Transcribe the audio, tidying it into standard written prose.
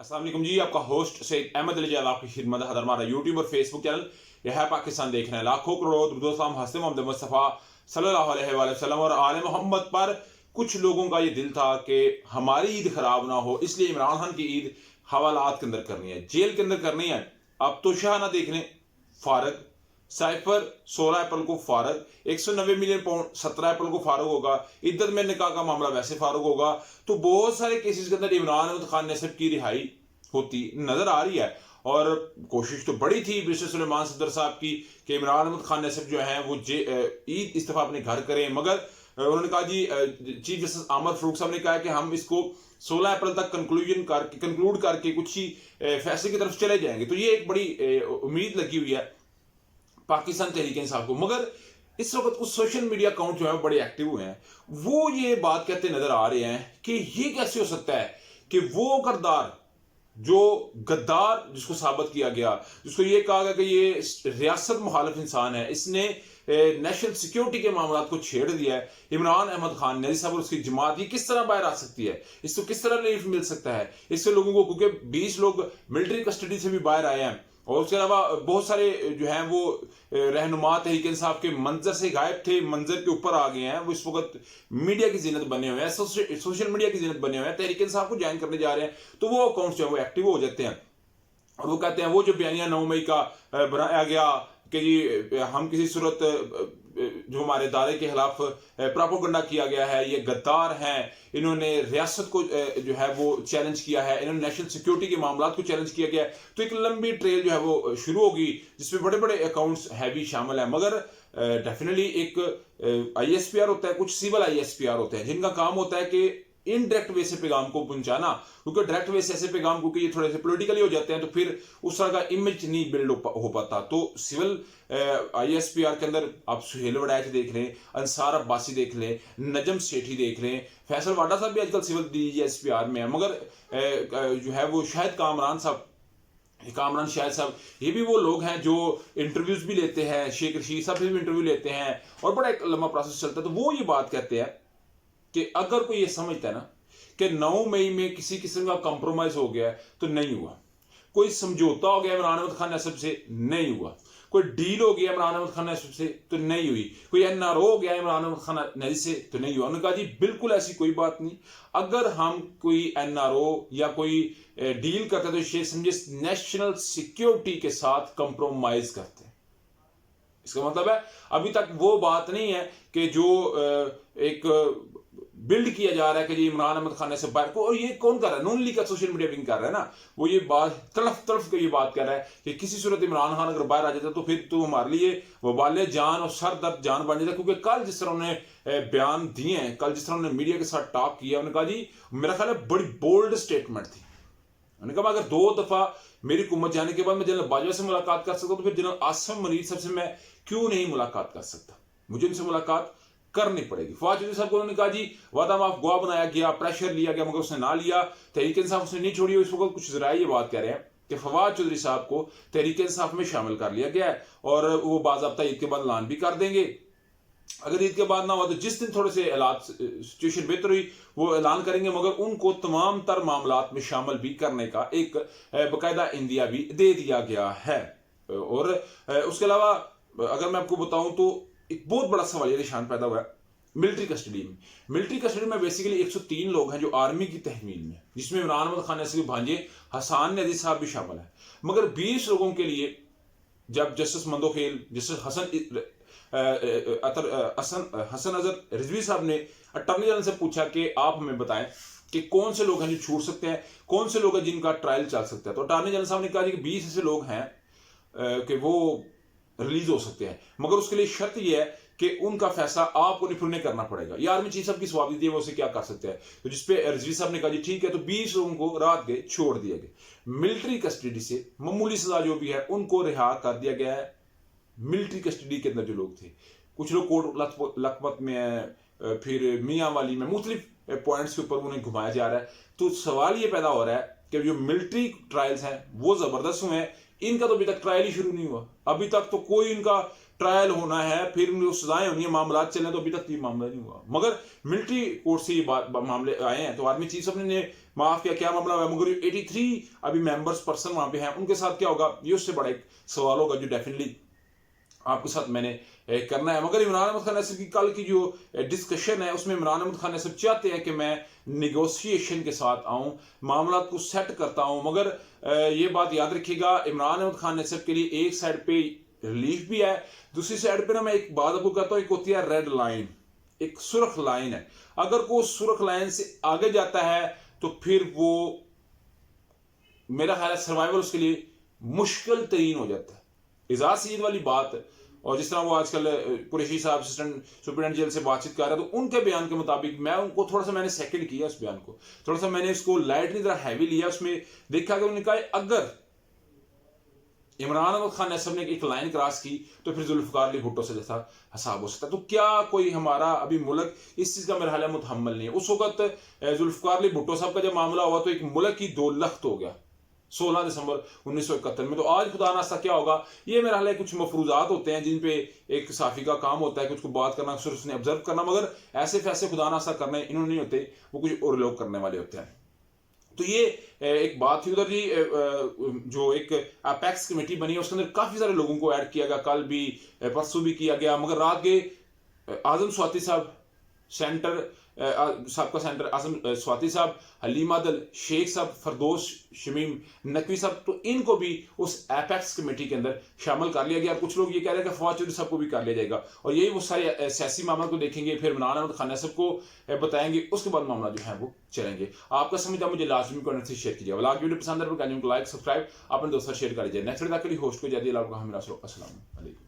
अस्सलाम वालेकुम जी, आपका होस्ट सैयद अहमद अली जैद आपकी खिदमत है। हमारा यूट्यूब और फेसबुक चैनल यह है पाकिस्तान देख रहे हैं। लाखों करोड़ दुरुद हसन मोहम्मद मुस्तफ़ा सल्लल्लाहु अलैहि वसल्लम और आले मोहम्मद पर कुछ लोगों का ये दिल था कि हमारी ईद खराब ना हो, इसलिए इमरान खान की ईद हवालात के अंदर करनी है, जेल के अंदर करनी है। अब तो शाह ना देख लें फारग, साइफर 16 अप्रैल को फारग, 190 मिलियन पाउंड 17 अप्रैल को फारूक होगा, इद्दत में निकाह का मामला वैसे फारूक होगा। तो बहुत सारे केसेस के अंदर इमरान अहमद खान नसब की रिहाई होती नजर आ रही है। और कोशिश तो बड़ी थी बैरिस्टर सुलेमान सदर साहब की कि इमरान अहमद खान नसब जो है वो ईद इस्तीफा अपने घर करें, मगर उन्होंने कहा जी, चीफ जस्टिस आमर फरूक साहब ने कहा कि हम इसको 16 अप्रैल तक कंक्लूड करके कुछ ही फैसले की तरफ चले जाएंगे। तो ये एक बड़ी उम्मीद लगी हुई है पाकिस्तान तहरीक इंसाफ को। मगर इस वक्त कुछ सोशल मीडिया अकाउंट जो है बड़े एक्टिव हुए हैं, वो ये बात कहते नजर आ रहे हैं कि ये कैसे हो सकता है कि वो गद्दार जो गद्दार जिसको साबित किया गया, जिसको ये कहा गया कि ये रियासत मुखालिफ इंसान है, इसने नेशनल सिक्योरिटी के मामला को छेड़ दिया है, इमरान अहमद खान नजी साहब और उसकी जमात, ये किस तरह बाहर आ सकती है, इसको किस तरह रिलीफ मिल सकता है इससे लोगों को, क्योंकि 20 लोग मिलिट्री कस्टडी से भी बाहर आए हैं। और उसके अलावा बहुत सारे जो हैं वो रहनुमा तहरीक इंसाफ के मंजर से गायब थे, मंजर के ऊपर आ गए हैं, वो इस वक्त मीडिया की जीनत बने हुए हैं, सोशल मीडिया की जीनत बने हुए हैं, तहरीक इंसाफ को ज्वाइन करने जा रहे हैं। तो वो अकाउंट्स जो है वो एक्टिव हो जाते हैं और वो कहते हैं वो जो बयानिया 9 मई का बनाया गया कि जी हम किसी सूरत जो हमारे दायरे के खिलाफ प्रोपेगेंडा किया गया है, ये गद्दार हैं, इन्होंने रियासत को जो है वो चैलेंज किया है, इन्होंने नेशनल सिक्योरिटी के मामला को चैलेंज किया गया है। तो एक लंबी ट्रेल जो है वो शुरू होगी जिसमें बड़े बड़े अकाउंट्स हैवी शामिल है। मगर डेफिनेटली एक ISPR होता है, कुछ सिविल ISPR होते हैं जिनका काम होता है कि इनडायरेक्ट वे से पैगाम को पहुंचाना, क्योंकि डायरेक्ट वे से ऐसे पैगाम क्योंकि ये थोड़े से पॉलिटिकली हो जाते हैं तो फिर उस तरह का इमेज नहीं बिल्ड हो पाता। तो सिविल ISPR के अंदर आप सुहेल वड़ैच देख लें, अंसार अब्बासी देख लें, नजम सेठी देख लें, फैसल वाडा साहब भी आजकल सिविल DGSPR में है। मगर जो है वो शायद कामरान शायद साहब, ये भी वो लोग हैं जो इंटरव्यूज भी लेते हैं, शेख रशीद साहब से भी इंटरव्यू लेते हैं और बड़ा एक लंबा प्रोसेस चलता है। तो वो ये बात कहते हैं कि अगर कोई ये समझता है ना कि 9 मई में किसी किस्म का कंप्रोमाइज हो गया है तो नहीं हुआ, कोई समझौता हो गया इमरान अहमद खान नसब से नहीं हुआ, कोई डील हो गया इमरान अहमद खान नसब से तो नहीं हुई, कोई NRO हो गया इमरान अहमद खान नसब से तो नहीं हुआ। उन्होंने कहा जी बिल्कुल ऐसी कोई बात नहीं, अगर हम कोई NRO या कोई डील करते तो ये समझे नेशनल सिक्योरिटी के साथ कंप्रोमाइज करते हैं। इसका मतलब है अभी तक वो बात नहीं है कि जो एक बिल्ड किया जा रहा है कि जी इमरान अहमद खान से बाहर को, और ये कौन कर रहा है, नून लीग का सोशल मीडिया विंग कर रहा है ना, वो ये बात तड़फ के ये बात कर रहा है कि किसी सूरत इमरान खान अगर बाहर आ जाता तो फिर तो हमारे लिए वबाले जान और सर दर्द जान बन जाता। क्योंकि कल जिस तरह उन्होंने बयान दिए हैं, कल जिस तरह उन्होंने मीडिया के साथ टॉक किया, उन्होंने कहा जी मेरा ख्याल है बड़ी बोल्ड स्टेटमेंट थी। उन्होंने कहा अगर 2 दफा मेरी हुकूमत जाने के बाद मैं जनरल बाजवा से मुलाकात कर सकता तो फिर जनरल आसिम मनीर साहब से मैं क्यों नहीं मुलाकात कर सकता, मुझे उनसे मुलाकात करनी पड़ेगी। फवाद चौधरी साहब को उन्होंने कहा जी वादा माफ गवाह बनाया गया, प्रेशर लिया गया, मगर उसने ना लिया, तहरीक इंसाफ उसने नहीं छोड़ी। इस वक्त कुछ जराए ये बात कह रहे हैं कि फवाद चौधरी साहब को तहरीक इंसाफ में शामिल कर लिया गया है और वो बाज़ाब्ता ईद के बाद ऐलान भी कर देंगे। अगर ईद के बाद ना हुआ तो जिस दिन थोड़े से हालात सिचुएशन बेहतर हुई वो ऐलान करेंगे, मगर उनको तमाम तर मामलात में शामिल भी करने का एक बाकायदा इंदिया भी दे दिया गया है। और उसके अलावा अगर मैं आपको बताऊं तो एक बहुत बड़ा सवाल ये निशान पैदा हुआ है मिलिट्री कस्टडी में। मिलिट्री कस्टडी में बेसिकली 103 लोग हैं जो आर्मी की तहवील में, जिसमें इमरान अहमद खान के भांजे हसान नदीर साहब भी शामिल है। मगर 20 लोगों के लिए जब जस्टिस मंदोखेल, जस्टिस हसन अजहर रिजवी साहब ने अटॉर्नी जनरल से पूछा कि आप हमें बताएं कि कौन से लोग हैं जो छूट सकते हैं, कौन से लोग हैं जिनका ट्रायल चल सकता है, तो अटॉर्नी जनरल साहब ने कहा कि 20 ऐसे लोग हैं कि वो रिलीज हो सकते हैं, मगर उसके लिए शर्त यह है कि उनका फैसला आपको निफुरने करना पड़ेगा। ये आर्मी चीफ साहब की स्वाबी है, वो उसे क्या कर सकते हैं। तो जिसपे रिजवी साहब ने कहा जी ठीक है, तो 20 लोगों को रात गए छोड़ दिया गया। मिलिट्री कस्टडी से मामूली सजा जो भी है उनको रिहा कर दिया गया है। मिलिट्री कस्टडी के अंदर जो लोग थे, कुछ लोग कोट लखपत में है, फिर मियाँ वाली में, मुख्तलिफ पॉइंट्स के ऊपर उन्हें घुमाया जा रहा है। तो सवाल ये पैदा हो रहा है कि जो मिलिट्री ट्रायल्स हैं वो जबरदस्त हुए हैं इनका तो अभी तक ट्रायल ही शुरू नहीं हुआ, अभी तक तो कोई इनका ट्रायल होना है, फिर उनको सजाएं होनी है, मामला चलने, तो अभी तक ये मामला नहीं हुआ। मगर मिलिट्री कोर्ट से ये मामले आए हैं, तो आर्मी चीफ साहब ने माफ किया, क्या मामला हुआ, मगर 83 अभी मेंबर्स पर्सन वहां पे हैं, उनके साथ क्या होगा, ये उससे बड़ा एक सवाल होगा जो डेफिनेटली आपके साथ मैंने करना है। मगर इमरान अहमद खान नैसर की कल की जो डिस्कशन है उसमें इमरान अहमद खान नैसर चाहते हैं कि मैं निगोशिएशन के साथ आऊं, मामला को सेट करता हूं। मगर ये बात याद रखिएगा, इमरान अहमद खान नैसर के लिए एक साइड पे रिलीफ भी है, दूसरी साइड पे ना मैं एक बात आपको कहता हूं, एक होती है रेड लाइन, एक सुर्ख लाइन है, अगर वो सुर्ख लाइन से आगे जाता है तो फिर वो मेरा ख्याल है सर्वाइवल उसके लिए मुश्किल तरीन हो जाता है। एजाज सईद वाली बात, और जिस तरह वो आजकल कुरैशी साहब असिस्टेंट सुप्रीडेंट जेल से बातचीत कर रहे हैं, तो उनके बयान के मुताबिक मैं उनको थोड़ा सा मैंने सेकंड किया, उस बयान को थोड़ा सा मैंने इसको लाइट नहीं तरह हैवी लिया, उसमें देखा कि उन्होंने कहा अगर इमरान अहमद खान नैसर ने एक लाइन क्रॉस की तो फिर जुल्फकार अली भुट्टो से जैसा हिसाब हो सकता है। तो क्या कोई हमारा अभी मुल्क इस चीज़ का मेरा हाल मुतहम्मल नहीं है। उस वक्त जुल्फकार अली भुट्टो साहब का जब मामला हुआ तो एक मुल्क की 2 लख्त हो गया 16 दिसंबर 1971 में। तो आज खुदा नास्ता क्या होगा, ये मेरा हाल कुछ मफरूजात होते हैं जिन पे एक साफ़ी का काम होता है, कुछ को बात करना, सिर्फ उसने ऑब्जर्व करना, मगर ऐसे फैसले खुदा नास्ता करने इन्होंने नहीं होते, वो कुछ और लोग करने वाले होते हैं। तो ये एक बात थी उधर जी। जो एक अपेक्स कमेटी बनी है उसके अंदर काफ़ी सारे लोगों को ऐड किया गया, कल भी परसों भी किया गया, मगर रात के आजम स्वाति साहब सेंटर सबका सेंटर आजम स्वाति साहब, हलीम आदल शेख साहब, फरदोस शमीम नकवी साहब, तो इनको भी उस एपेक्स कमेटी के अंदर शामिल कर लिया गया। और कुछ लोग ये कह रहे हैं कि फवाद चौधरी साहब को भी कर लिया जाएगा, और यही वो सारे सियासी मामला को देखेंगे, फिर इमरान अहमद खान नैसर को बताएंगे, उसके बाद मामला जो है वो चलेंगे। आपका समझा मुझे लाजमी कमेंट से शेयर कीजिए। वाला वीडियो पसंद है तो लाइक सब्सक्राइब अपने दोस्तों शेयर कर लीजिए। नेक्स्ट वीडियो के लिए होस्ट को जल्दी अल्लाह का हम अस्सलाम वालेकुम।